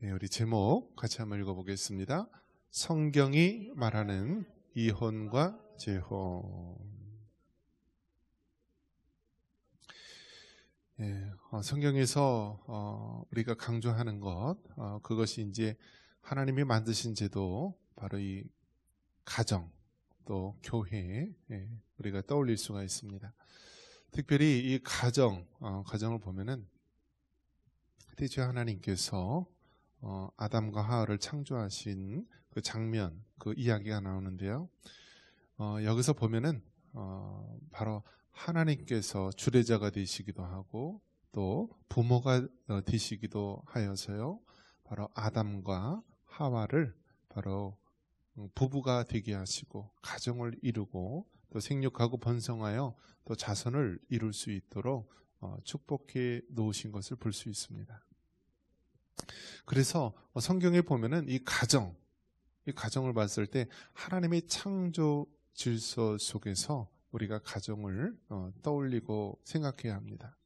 네, 우리 제목 같이 한번 읽어보겠습니다. 성경이 말하는 이혼과 재혼. 네, 성경에서 우리가 강조하는 것, 그것이 이제 하나님이 만드신 제도, 바로 이 가정, 또 교회, 우리가 떠올릴 수가 있습니다. 특별히 이 가정을 보면은 그때 하나님께서 아담과 하와를 창조하신 그 장면, 그 이야기가 나오는데요. 여기서 보면은 바로 하나님께서 주례자가 되시기도 하고 또 부모가 되시기도 하여서요. 바로 아담과 하와를 바로 부부가 되게 하시고 가정을 이루고 또 생육하고 번성하여 또 자손을 이룰 수 있도록 축복해 놓으신 것을 볼 수 있습니다. 그래서 성경에 보면은 이 가정을 봤을 때 하나님의 창조 질서 속에서 우리가 가정을 떠올리고 생각해야 합니다.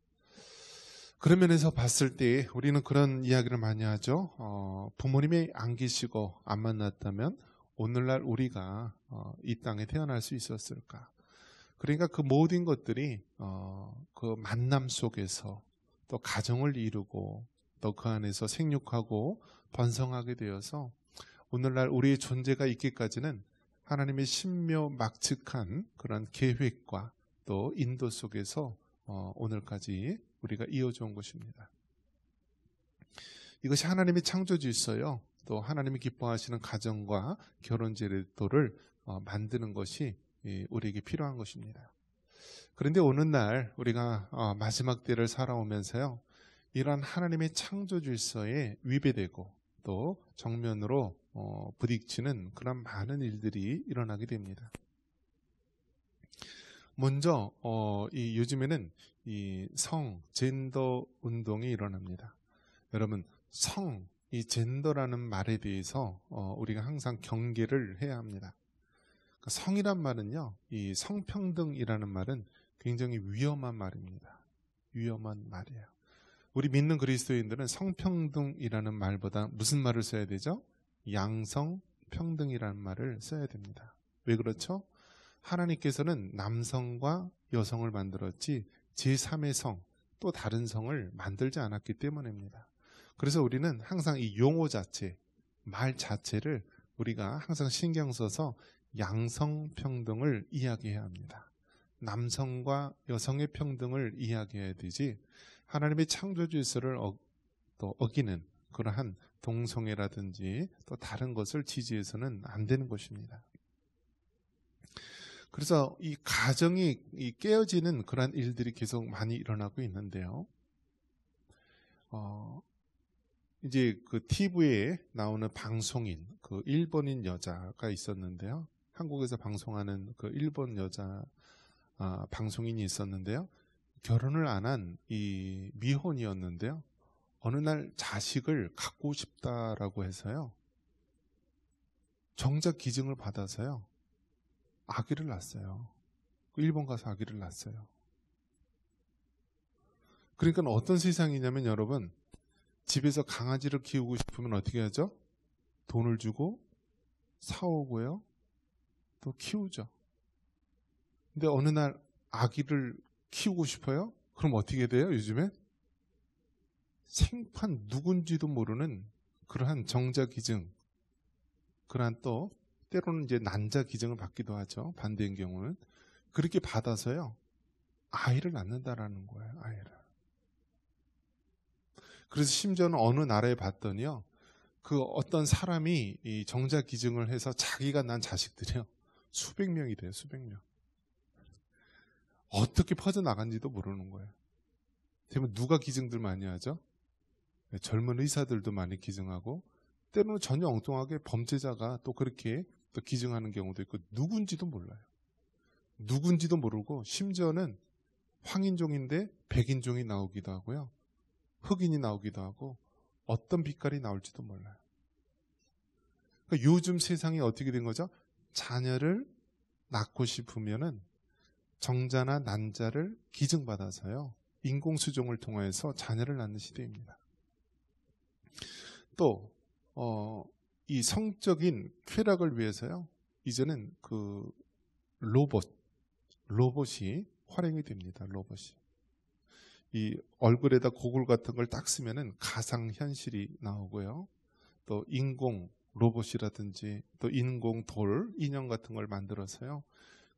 그런 면에서 봤을 때 우리는 그런 이야기를 많이 하죠. 부모님이 안 계시고 안 만났다면 오늘날 우리가 이 땅에 태어날 수 있었을까? 그러니까 그 모든 것들이 그 만남 속에서 또 가정을 이루고 또 그 안에서 생육하고 번성하게 되어서 오늘날 우리의 존재가 있기까지는 하나님의 신묘막측한 그런 계획과 또 인도 속에서 오늘까지 우리가 이어져 온 것입니다. 이것이 하나님의 창조 질서요. 또 하나님이 기뻐하시는 가정과 결혼 제도를 만드는 것이 우리에게 필요한 것입니다. 그런데 오늘날 우리가 마지막 때를 살아오면서요. 이러한 하나님의 창조 질서에 위배되고 또 정면으로 부딪히는 그런 많은 일들이 일어나게 됩니다. 먼저 요즘에는 이 젠더 운동이 일어납니다. 여러분, 이 젠더라는 말에 대해서 우리가 항상 경계를 해야 합니다. 성이란 말은요, 이 성평등이라는 말은 굉장히 위험한 말입니다. 위험한 말이에요. 우리 믿는 그리스도인들은 성평등이라는 말보다 무슨 말을 써야 되죠? 양성평등이라는 말을 써야 됩니다. 왜 그렇죠? 하나님께서는 남성과 여성을 만들었지 제3의 성, 또 다른 성을 만들지 않았기 때문입니다. 그래서 우리는 항상 이 용어 자체, 말 자체를 우리가 항상 신경 써서 양성평등을 이야기해야 합니다. 남성과 여성의 평등을 이야기해야 되지 하나님의 창조 질서를 또 어기는 그러한 동성애라든지 또 다른 것을 지지해서는 안 되는 것입니다. 그래서 이 가정이 깨어지는 그러한 일들이 계속 많이 일어나고 있는데요. 이제 그 TV에 나오는 방송인, 그 일본인 여자가 있었는데요. 한국에서 방송하는 그 일본 여자 방송인이 있었는데요. 결혼을 안 한 이 미혼이었는데요. 어느 날 자식을 갖고 싶다라고 해서요. 정작 기증을 받아서요. 아기를 낳았어요. 일본 가서 아기를 낳았어요. 그러니까 어떤 세상이냐면 여러분, 집에서 강아지를 키우고 싶으면 어떻게 하죠? 돈을 주고 사오고요. 또 키우죠. 근데 어느 날 아기를 키우고 싶어요? 그럼 어떻게 돼요? 요즘에 생판 누군지도 모르는 그러한 정자 기증, 그러한 또 때로는 이제 난자 기증을 받기도 하죠. 반대인 경우는 그렇게 받아서요 아이를 낳는다라는 거예요. 아이를. 그래서 심지어는 어느 나라에 봤더니요, 그 어떤 사람이 이 정자 기증을 해서 자기가 난 자식들이요 수백 명이 돼요. 수백 명. 어떻게 퍼져나간지도 모르는 거예요. 그러면 누가 기증들 많이 하죠? 젊은 의사들도 많이 기증하고 때로는 전혀 엉뚱하게 범죄자가 또 그렇게 또 기증하는 경우도 있고 누군지도 몰라요. 누군지도 모르고 심지어는 황인종인데 백인종이 나오기도 하고요. 흑인이 나오기도 하고 어떤 빛깔이 나올지도 몰라요. 그러니까 요즘 세상이 어떻게 된 거죠? 자녀를 낳고 싶으면은 정자나 난자를 기증받아서요. 인공수정을 통해서 자녀를 낳는 시대입니다. 또 이 성적인 쾌락을 위해서요. 이제는 그 로봇이 활용이 됩니다. 로봇이. 이 얼굴에다 고글 같은 걸 딱 쓰면은 가상 현실이 나오고요. 또 인공 로봇이라든지 또 인공 돌, 인형 같은 걸 만들어서요.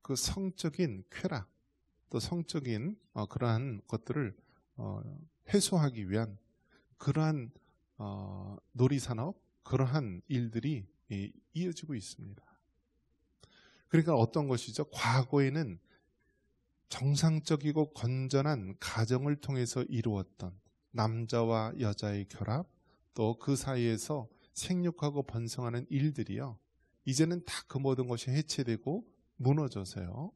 그 성적인 쾌락, 또 성적인 그러한 것들을 해소하기 위한 그러한 놀이산업, 그러한 일들이 이어지고 있습니다. 그러니까 어떤 것이죠? 과거에는 정상적이고 건전한 가정을 통해서 이루었던 남자와 여자의 결합, 또 그 사이에서 생육하고 번성하는 일들이요. 이제는 다 그 모든 것이 해체되고 무너져서요.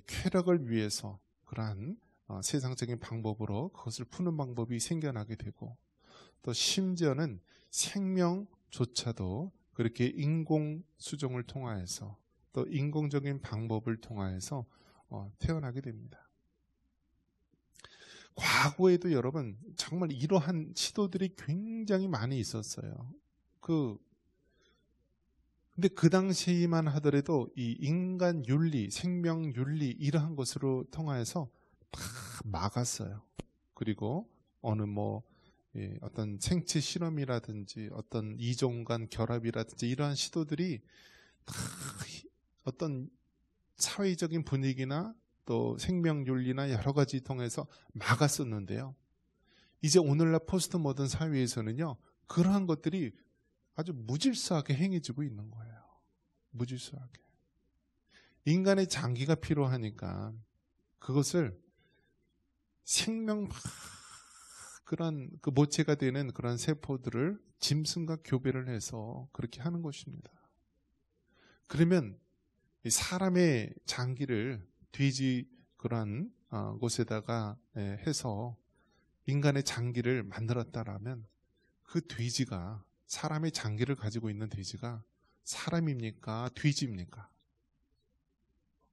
쾌락을 위해서 그러한 세상적인 방법으로 그것을 푸는 방법이 생겨나게 되고, 또 심지어는 생명조차도 그렇게 인공 수정을 통하여서 또 인공적인 방법을 통하여서 태어나게 됩니다. 과거에도 여러분 정말 이러한 시도들이 굉장히 많이 있었어요. 근데 그 당시만 하더라도 이 인간 윤리, 생명 윤리 이러한 것으로 통하여서 다 막았어요. 그리고 어느 어떤 생체 실험이라든지 어떤 이종 간 결합이라든지 이러한 시도들이 다 어떤 사회적인 분위기나 또 생명 윤리나 여러 가지 통해서 막았었는데요. 이제 오늘날 포스트 모던 사회에서는요. 그러한 것들이 아주 무질서하게 행해지고 있는 거예요. 무질서하게. 인간의 장기가 필요하니까 그것을 생명 그런 그 모체가 되는 그런 세포들을 짐승과 교배를 해서 그렇게 하는 것입니다. 그러면 사람의 장기를 돼지 그런 곳에다가 해서 인간의 장기를 만들었다라면 그 돼지가 사람의 장기를 가지고 있는 돼지가 사람입니까? 돼지입니까?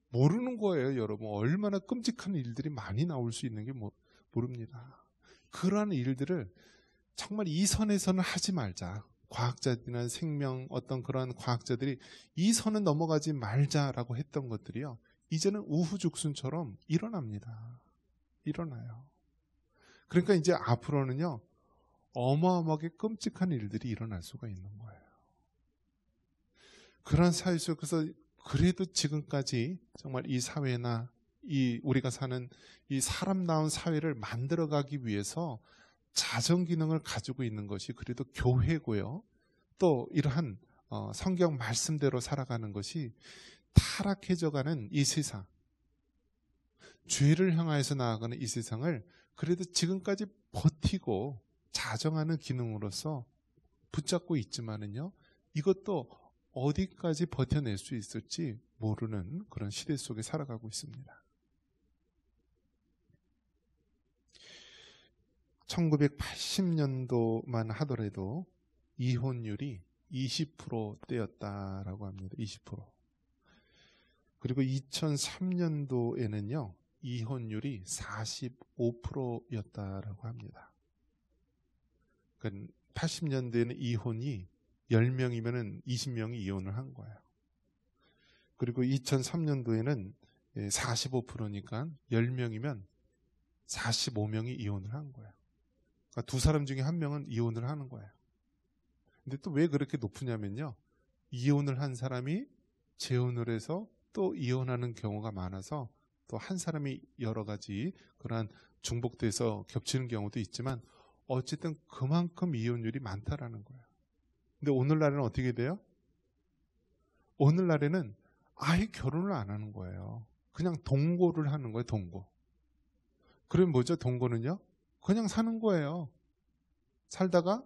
모르는 거예요, 여러분. 얼마나 끔찍한 일들이 많이 나올 수 있는 게 모릅니다. 그러한 일들을 정말 이 선에서는 하지 말자. 과학자들이나 생명 어떤 그런 과학자들이 이 선은 넘어가지 말자라고 했던 것들이요. 이제는 우후죽순처럼 일어납니다. 일어나요. 그러니까 이제 앞으로는요. 어마어마하게 끔찍한 일들이 일어날 수가 있는 거예요. 그런 사회 속에서 그래도 지금까지 정말 이 사회나 우리가 사는 이 사람다운 사회를 만들어가기 위해서 자정 기능을 가지고 있는 것이 그래도 교회고요. 또 이러한 성경 말씀대로 살아가는 것이 타락해져가는 이 세상, 죄를 향하여서 나아가는 이 세상을 그래도 지금까지 버티고 자정하는 기능으로서 붙잡고 있지만은요, 이것도 어디까지 버텨낼 수 있을지 모르는 그런 시대 속에 살아가고 있습니다. 1980년도만 하더라도 이혼율이 20%대였다라고 합니다. 20%. 그리고 2003년도에는요, 이혼율이 45%였다라고 합니다. 그러니까 80년대에는 이혼이 10명이면 20명이 이혼을 한 거예요. 그리고 2003년도에는 45%니까 10명이면 45명이 이혼을 한 거예요. 그러니까 두 사람 중에 한 명은 이혼을 하는 거예요. 근데 또 왜 그렇게 높으냐면요. 이혼을 한 사람이 재혼을 해서 또 이혼하는 경우가 많아서 또 한 사람이 여러 가지 그러한 중복돼서 겹치는 경우도 있지만 어쨌든 그만큼 이혼율이 많다라는 거예요. 근데 오늘날에는 어떻게 돼요? 오늘날에는 아예 결혼을 안 하는 거예요. 그냥 동거를 하는 거예요. 동거. 그러면 뭐죠? 동거는요? 그냥 사는 거예요. 살다가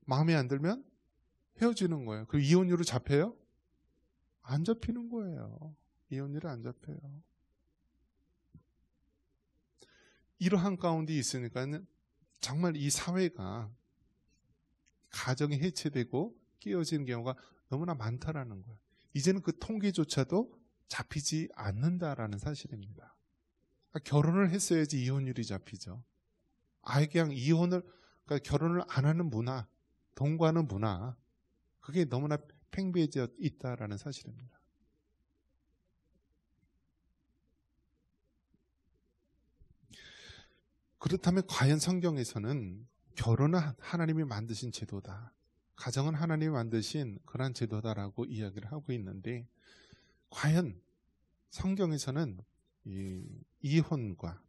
마음에 안 들면 헤어지는 거예요. 그리고 이혼율을 잡혀요? 안 잡히는 거예요. 이혼율이 안 잡혀요. 이러한 가운데 있으니까 정말 이 사회가 가정이 해체되고 깨어지는 경우가 너무나 많다라는 거예요. 이제는 그 통계조차도 잡히지 않는다라는 사실입니다. 그러니까 결혼을 했어야지 이혼율이 잡히죠. 아예 그냥 이혼을 그러니까 결혼을 안 하는 문화, 동거하는 문화, 그게 너무나 팽배해져 있다라는 사실입니다. 그렇다면 과연 성경에서는 결혼은 하나님이 만드신 제도다, 가정은 하나님이 만드신 그러한 제도다라고 이야기를 하고 있는데, 과연 성경에서는 이 이혼과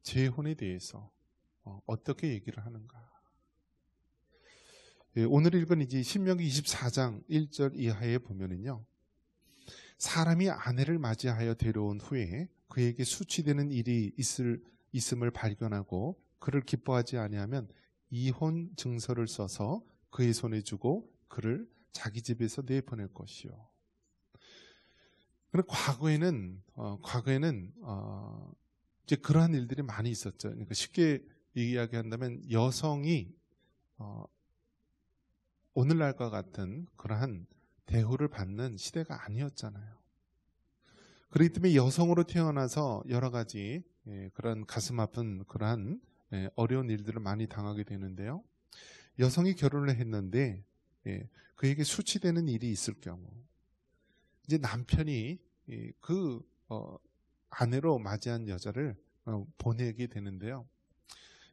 재혼에 대해서 어떻게 얘기를 하는가? 오늘 읽은 이제 신명기 24장 1절 이하에 보면은요, 사람이 아내를 맞이하여 데려온 후에 그에게 수치되는 일이 있음을 발견하고 그를 기뻐하지 아니하면 이혼 증서를 써서 그의 손에 주고 그를 자기 집에서 내보낼 것이요. 그런데 과거에는 이제 그러한 일들이 많이 있었죠. 그러니까 쉽게 이야기한다면 여성이 오늘날과 같은 그러한 대우를 받는 시대가 아니었잖아요. 그렇기 때문에 여성으로 태어나서 여러 가지 그런 가슴 아픈 그러한 어려운 일들을 많이 당하게 되는데요. 여성이 결혼을 했는데 그에게 수치되는 일이 있을 경우, 이제 남편이 그 아내로 맞이한 여자를 보내게 되는데요.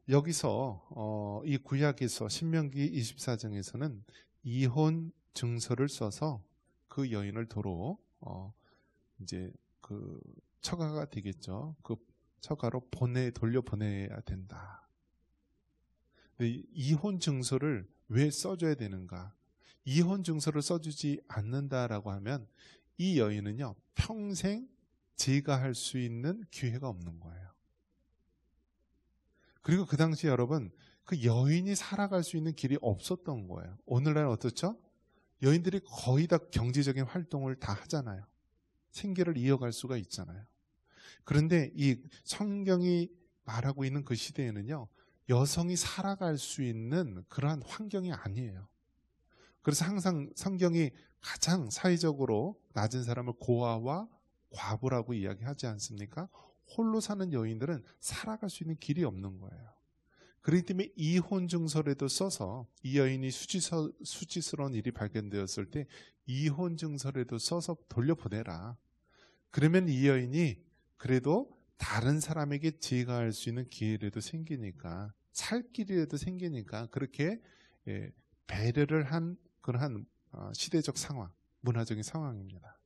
여기서 이 구약에서 신명기 24장에서는 이혼 증서를 써서 그 여인을 도로 이제 그 처가가 되겠죠. 그 처가로 돌려보내야 된다. 근데 이혼 증서를 왜 써줘야 되는가? 이혼 증서를 써주지 않는다라고 하면 이 여인은요, 평생 재가할 수 있는 기회가 없는 거예요. 그리고 그 당시 여러분, 그 여인이 살아갈 수 있는 길이 없었던 거예요. 오늘날 어떻죠? 여인들이 거의 다 경제적인 활동을 다 하잖아요. 생계를 이어갈 수가 있잖아요. 그런데 이 성경이 말하고 있는 그 시대에는요, 여성이 살아갈 수 있는 그러한 환경이 아니에요. 그래서 항상 성경이 가장 사회적으로 낮은 사람을 고아와 과부라고 이야기하지 않습니까? 홀로 사는 여인들은 살아갈 수 있는 길이 없는 거예요. 그렇기 때문에 이혼 증서라도 써서, 이 여인이 수치스러운 일이 발견되었을 때 이혼 증서라도 써서 돌려보내라. 그러면 이 여인이 그래도 다른 사람에게 제가할 수 있는 기회라도 생기니까, 살 길이라도 생기니까, 그렇게 배려를 한 그러한 시대적 상황, 문화적인 상황입니다.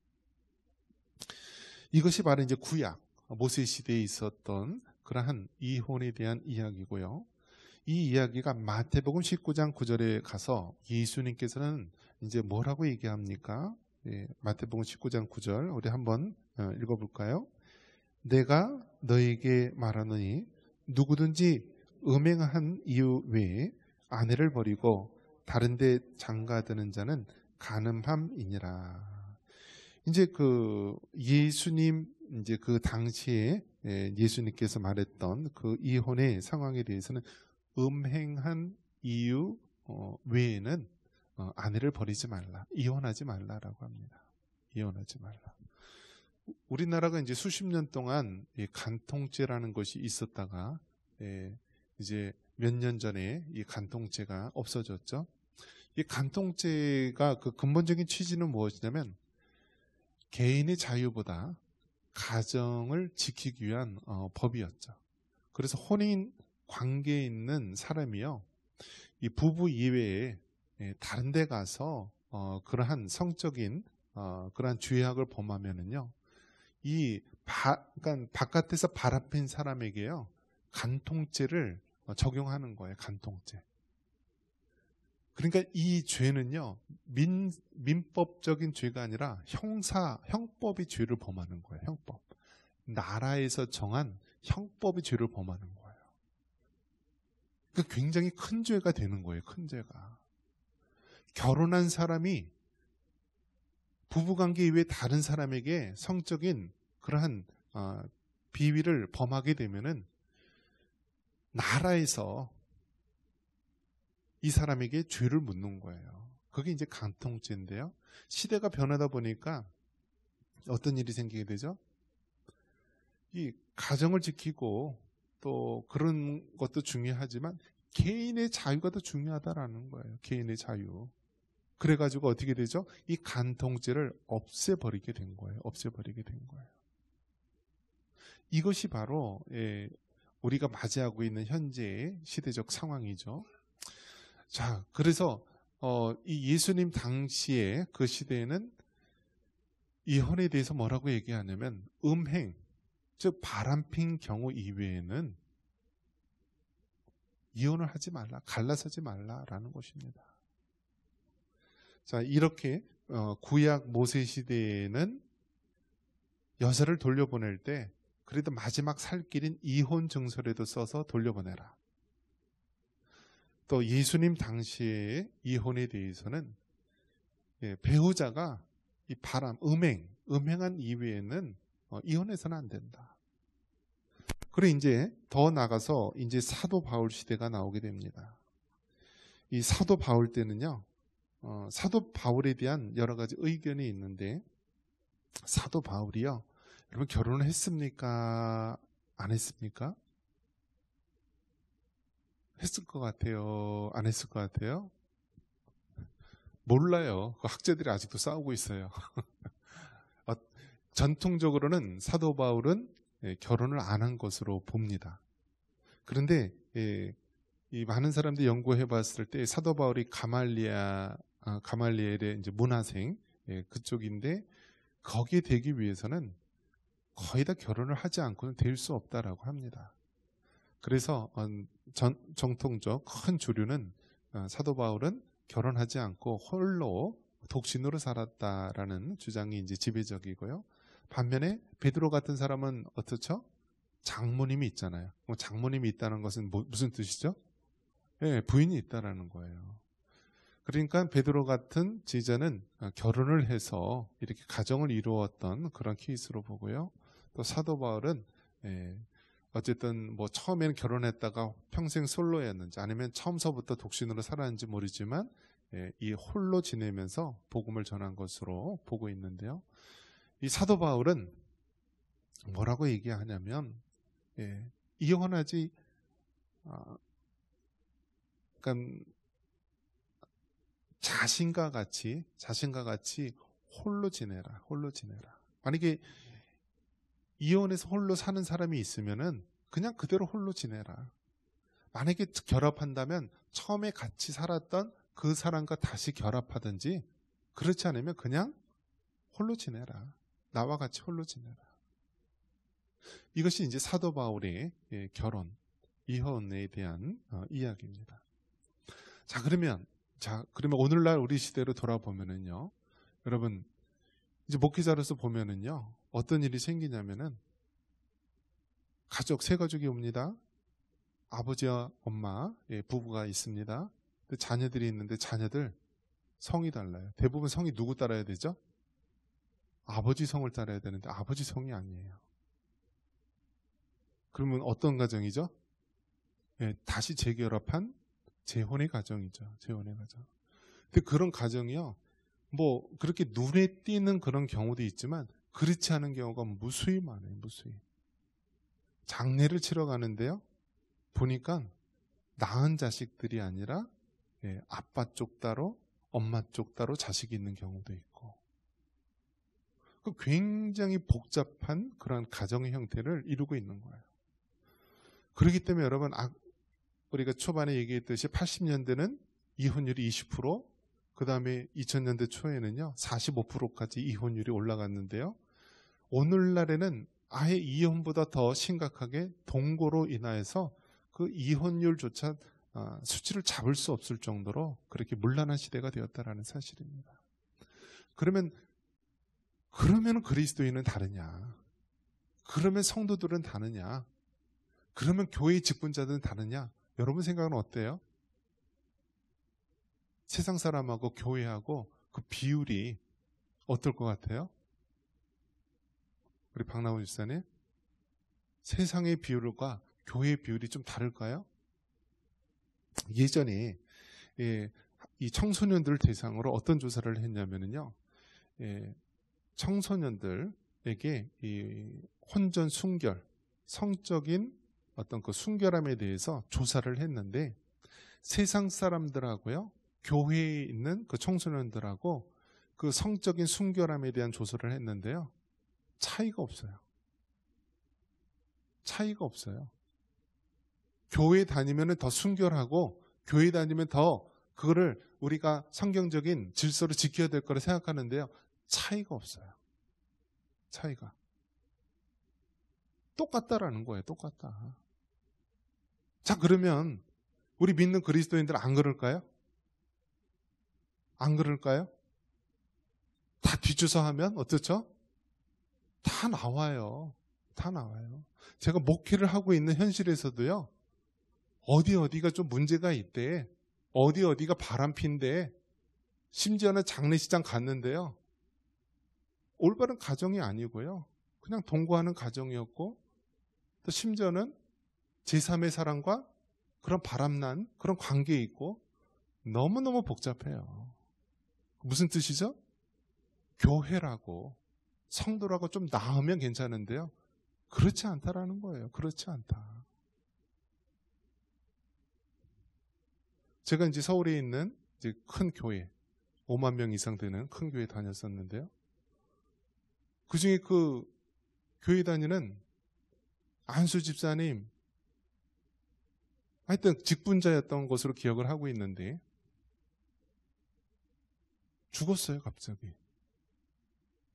이것이 바로 이제 구약 모세 시대에 있었던 그러한 이혼에 대한 이야기고요. 이 이야기가 마태복음 19장 9절에 가서 예수님께서는 이제 뭐라고 얘기합니까? 마태복음 19장 9절 우리 한번 읽어볼까요? 내가 너에게 말하노니 누구든지 음행한 이유 외에 아내를 버리고 다른 데 장가드는 자는 간음함이니라. 이제 그 예수님, 이제 그 당시에 예수님께서 말했던 그 이혼의 상황에 대해서는 음행한 이유 외에는 아내를 버리지 말라, 이혼하지 말라라고 합니다. 이혼하지 말라. 우리나라가 이제 수십 년 동안 간통죄라는 것이 있었다가 이제 몇 년 전에 이 간통죄가 없어졌죠. 이 간통죄가 그 근본적인 취지는 무엇이냐면 개인의 자유보다 가정을 지키기 위한 법이었죠. 그래서 혼인 관계에 있는 사람이요, 이 부부 이외에 다른 데 가서 그러한 성적인 그러한 죄악을 범하면은요, 그러니까 바깥에서 바람핀 사람에게요, 간통죄를 적용하는 거예요. 간통죄. 그러니까 이 죄는요, 민법적인 죄가 아니라 형법이 죄를 범하는 거예요. 형법. 나라에서 정한 형법이 죄를 범하는 거예요. 그러니까 굉장히 큰 죄가 되는 거예요. 큰 죄가. 결혼한 사람이 부부관계 이외에 다른 사람에게 성적인 그러한 비위를 범하게 되면은 나라에서 이 사람에게 죄를 묻는 거예요. 그게 이제 간통죄인데요. 시대가 변하다 보니까 어떤 일이 생기게 되죠? 이 가정을 지키고 또 그런 것도 중요하지만 개인의 자유가 더 중요하다라는 거예요. 개인의 자유. 그래가지고 어떻게 되죠? 이 간통죄를 없애버리게 된 거예요. 없애버리게 된 거예요. 이것이 바로 우리가 맞이하고 있는 현재의 시대적 상황이죠. 자, 그래서 이 예수님 당시에 그 시대에는 이혼에 대해서 뭐라고 얘기하냐면 음행, 즉 바람핀 경우 이외에는 이혼을 하지 말라, 갈라서지 말라라는 것입니다. 자, 이렇게 구약 모세 시대에는 여자를 돌려보낼 때 그래도 마지막 살 길인 이혼 증서라도 써서 돌려보내라. 또 예수님 당시의 이혼에 대해서는 배우자가 이 음행한 이외에는 이혼해서는 안 된다. 그리고 이제 더 나가서 이제 사도 바울 시대가 나오게 됩니다. 이 사도 바울 때는요, 사도 바울에 대한 여러 가지 의견이 있는데, 사도 바울이요, 여러분 결혼을 했습니까? 안 했습니까? 했을 것 같아요? 안 했을 것 같아요? 몰라요. 학자들이 아직도 싸우고 있어요. 전통적으로는 사도 바울은 결혼을 안 한 것으로 봅니다. 그런데 이 많은 사람들이 연구해 봤을 때 사도 바울이 가말리엘의 이제 문화생 그쪽인데 거기에 되기 위해서는 거의 다 결혼을 하지 않고는 될 수 없다라고 합니다. 그래서 정통적 큰 주류는 사도 바울은 결혼하지 않고 홀로 독신으로 살았다라는 주장이 이제 지배적이고요. 반면에 베드로 같은 사람은 어떻죠? 장모님이 있잖아요. 장모님이 있다는 것은 무슨 뜻이죠? 부인이 있다라는 거예요. 그러니까 베드로 같은 지자는 결혼을 해서 이렇게 가정을 이루었던 그런 케이스로 보고요. 또 사도 바울은 어쨌든 뭐 처음에는 결혼했다가 평생 솔로였는지 아니면 처음서부터 독신으로 살았는지 모르지만 이 홀로 지내면서 복음을 전한 것으로 보고 있는데요. 이 사도 바울은 뭐라고 얘기하냐면 이혼하지 그러니까 자신과 같이 홀로 지내라. 만약에 이혼해서 홀로 사는 사람이 있으면은 그냥 그대로 홀로 지내라. 만약에 결합한다면 처음에 같이 살았던 그 사람과 다시 결합하든지 그렇지 않으면 그냥 홀로 지내라. 나와 같이 홀로 지내라. 이것이 이제 사도 바울의 이혼에 대한 이야기입니다. 그러면 오늘날 우리 시대로 돌아보면은요, 여러분 이제 목회자로서 보면은요, 어떤 일이 생기냐면은 세 가족이 옵니다. 아버지와 엄마, 부부가 있습니다. 자녀들이 있는데 자녀들 성이 달라요. 대부분 성이 누구 따라야 되죠? 아버지 성을 따라야 되는데 아버지 성이 아니에요. 그러면 어떤 가정이죠? 다시 재결합한 재혼의 가정이죠. 재혼의 가정. 근데 그런 가정이요, 뭐 그렇게 눈에 띄는 그런 경우도 있지만 그렇지 않은 경우가 무수히 많아요. 무수히. 장례를 치러 가는데요, 보니까 낳은 자식들이 아니라 아빠 쪽 따로 엄마 쪽 따로 자식이 있는 경우도 있고, 굉장히 복잡한 그런 가정의 형태를 이루고 있는 거예요. 그렇기 때문에 여러분, 우리가 초반에 얘기했듯이 80년대는 이혼율이 20%, 그 다음에 2000년대 초에는요 45%까지 이혼율이 올라갔는데요, 오늘날에는 아예 이혼보다 더 심각하게 동거로 인하여서 그 이혼율조차 수치를 잡을 수 없을 정도로 그렇게 문란한 시대가 되었다라는 사실입니다. 그러면 그리스도인은 다르냐? 그러면 성도들은 다르냐? 그러면 교회의 직분자들은 다르냐? 여러분 생각은 어때요? 세상 사람하고 교회하고 그 비율이 어떨 것 같아요? 우리 박나훈 집사님, 세상의 비율과 교회의 비율이 좀 다를까요? 예전에 이 청소년들 대상으로 어떤 조사를 했냐면요, 청소년들에게 이 혼전 순결, 성적인 어떤 그 순결함에 대해서 조사를 했는데 세상 사람들하고요, 교회에 있는 그 청소년들하고 그 성적인 순결함에 대한 조사를 했는데요. 차이가 없어요. 차이가 없어요. 교회 다니면 더 순결하고 교회 다니면 더 그거를 우리가 성경적인 질서를 지켜야 될 거라 생각하는데요. 차이가 없어요. 차이가. 똑같다라는 거예요. 똑같다. 자, 그러면 우리 믿는 그리스도인들 안 그럴까요? 안 그럴까요? 다 뒷조사 하면 어떻죠? 다 나와요. 다 나와요. 제가 목회를 하고 있는 현실에서도요. 어디가 좀 문제가 있대. 어디가 바람핀데. 심지어는 장례식장 갔는데요. 올바른 가정이 아니고요. 그냥 동거하는 가정이었고 또 심지어는 제3의 사람과 그런 바람난 그런 관계에 있고 너무너무 복잡해요. 무슨 뜻이죠? 교회라고 성도라고 좀 나으면 괜찮은데요. 그렇지 않다라는 거예요. 그렇지 않다. 제가 이제 서울에 있는 이제 큰 교회, 5만 명 이상 되는 큰 교회 다녔었는데요. 그중에 그 교회 다니는 안수 집사님, 하여튼 직분자였던 것으로 기억을 하고 있는데 죽었어요, 갑자기.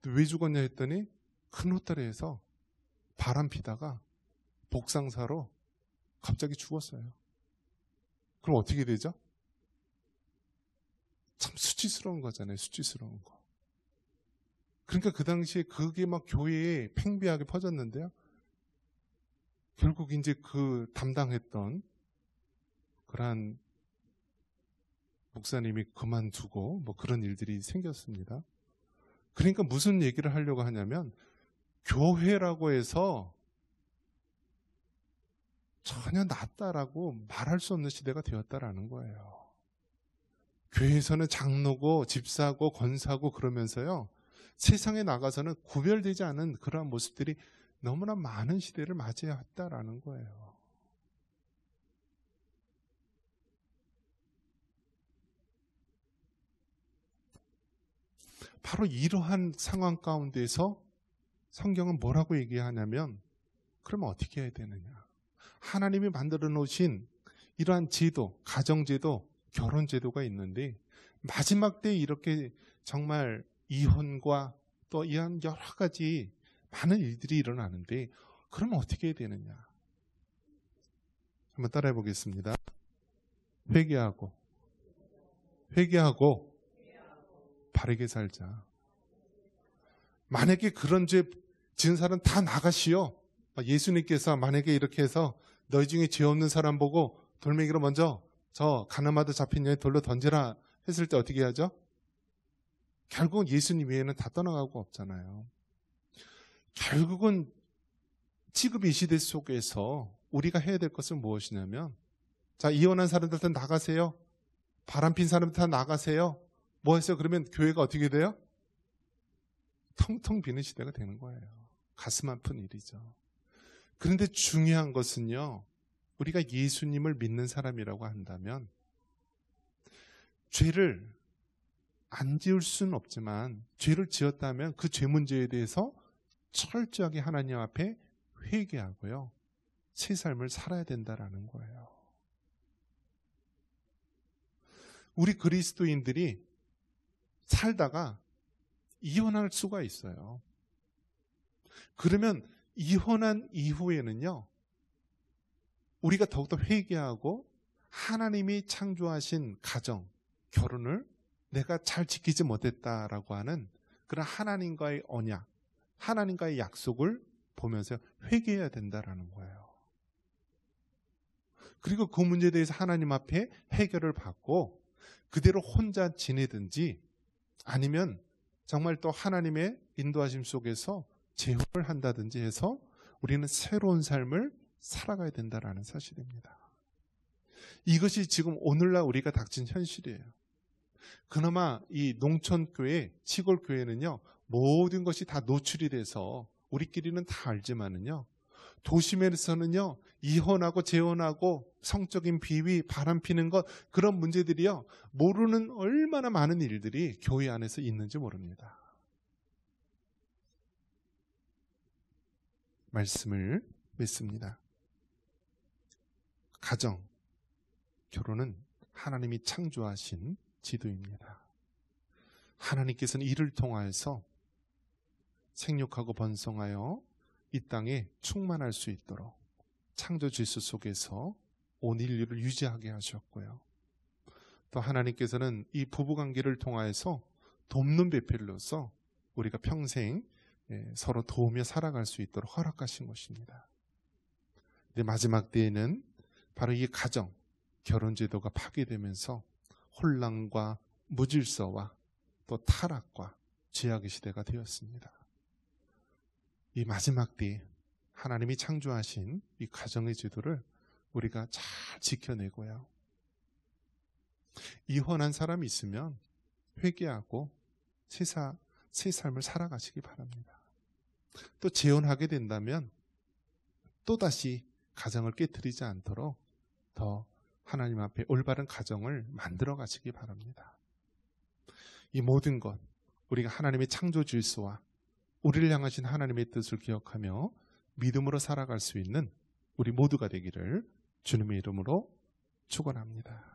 왜 죽었냐 했더니 큰 호텔에서 바람 피다가 복상사로 갑자기 죽었어요. 그럼 어떻게 되죠? 참 수치스러운 거잖아요. 수치스러운 거. 그러니까 그 당시에 그게 막 교회에 팽배하게 퍼졌는데요. 결국 이제 그 담당했던 그러한 목사님이 그만두고 뭐 그런 일들이 생겼습니다. 그러니까 무슨 얘기를 하려고 하냐면 교회라고 해서 전혀 낫다라고 말할 수 없는 시대가 되었다라는 거예요. 교회에서는 장로고 집사고 권사고 그러면서요. 세상에 나가서는 구별되지 않은 그러한 모습들이 너무나 많은 시대를 맞이했다라는 거예요. 바로 이러한 상황 가운데서 성경은 뭐라고 얘기하냐면 그러면 어떻게 해야 되느냐. 하나님이 만들어 놓으신 이러한 제도, 가정제도, 결혼제도가 있는데 마지막 때 이렇게 정말 이혼과 또 이런 여러 가지 많은 일들이 일어나는데 그러면 어떻게 해야 되느냐. 한번 따라해 보겠습니다. 회개하고 바르게 살자. 만약에 그런 죄 지은 사람 다 나가시오. 예수님께서 만약에 이렇게 해서 너희 중에 죄 없는 사람 보고 돌멩이로 먼저 저 가늠하다 잡힌 여인 돌로 던지라 했을 때 어떻게 하죠? 결국은 예수님 외에는 다 떠나가고 없잖아요. 결국은 지금 이 시대 속에서 우리가 해야 될 것은 무엇이냐면 자, 이혼한 사람들 다 나가세요. 바람핀 사람들 다 나가세요. 뭐 했어요? 그러면 교회가 어떻게 돼요? 텅텅 비는 시대가 되는 거예요. 가슴 아픈 일이죠. 그런데 중요한 것은요. 우리가 예수님을 믿는 사람이라고 한다면 죄를 안 지을 수는 없지만 죄를 지었다면 그 죄 문제에 대해서 철저하게 하나님 앞에 회개하고요. 새 삶을 살아야 된다라는 거예요. 우리 그리스도인들이 살다가 이혼할 수가 있어요. 그러면 이혼한 이후에는요. 우리가 더욱더 회개하고 하나님이 창조하신 가정, 결혼을 내가 잘 지키지 못했다라고 하는 그런 하나님과의 언약, 하나님과의 약속을 보면서 회개해야 된다라는 거예요. 그리고 그 문제에 대해서 하나님 앞에 해결을 받고 그대로 혼자 지내든지 아니면 정말 또 하나님의 인도하심 속에서 재혼을 한다든지 해서 우리는 새로운 삶을 살아가야 된다라는 사실입니다. 이것이 지금 오늘날 우리가 닥친 현실이에요. 그나마 이 농촌교회, 시골교회는요. 모든 것이 다 노출이 돼서 우리끼리는 다 알지만은요. 도심에서는요. 이혼하고 재혼하고 성적인 비위, 바람피는 것, 그런 문제들이요, 모르는 얼마나 많은 일들이 교회 안에서 있는지 모릅니다. 말씀을 맺습니다. 가정, 결혼은 하나님이 창조하신 지도입니다. 하나님께서는 이를 통하여서 생육하고 번성하여 이 땅에 충만할 수 있도록 창조 질서 속에서 온 인류를 유지하게 하셨고요. 또 하나님께서는 이 부부관계를 통하여서 돕는 배필로서 우리가 평생 서로 도우며 살아갈 수 있도록 허락하신 것입니다. 근데 마지막 때에는 바로 이 가정, 결혼제도가 파괴되면서 혼란과 무질서와 또 타락과 죄악의 시대가 되었습니다. 이 마지막 때에 하나님이 창조하신 이 가정의 제도를 우리가 잘 지켜내고요. 이혼한 사람이 있으면 회개하고 새 삶을 살아가시기 바랍니다. 또 재혼하게 된다면 또다시 가정을 깨트리지 않도록 더 하나님 앞에 올바른 가정을 만들어 가시기 바랍니다. 이 모든 것, 우리가 하나님의 창조 질서와 우리를 향하신 하나님의 뜻을 기억하며 믿음으로 살아갈 수 있는 우리 모두가 되기를 주님의 이름으로 축원합니다.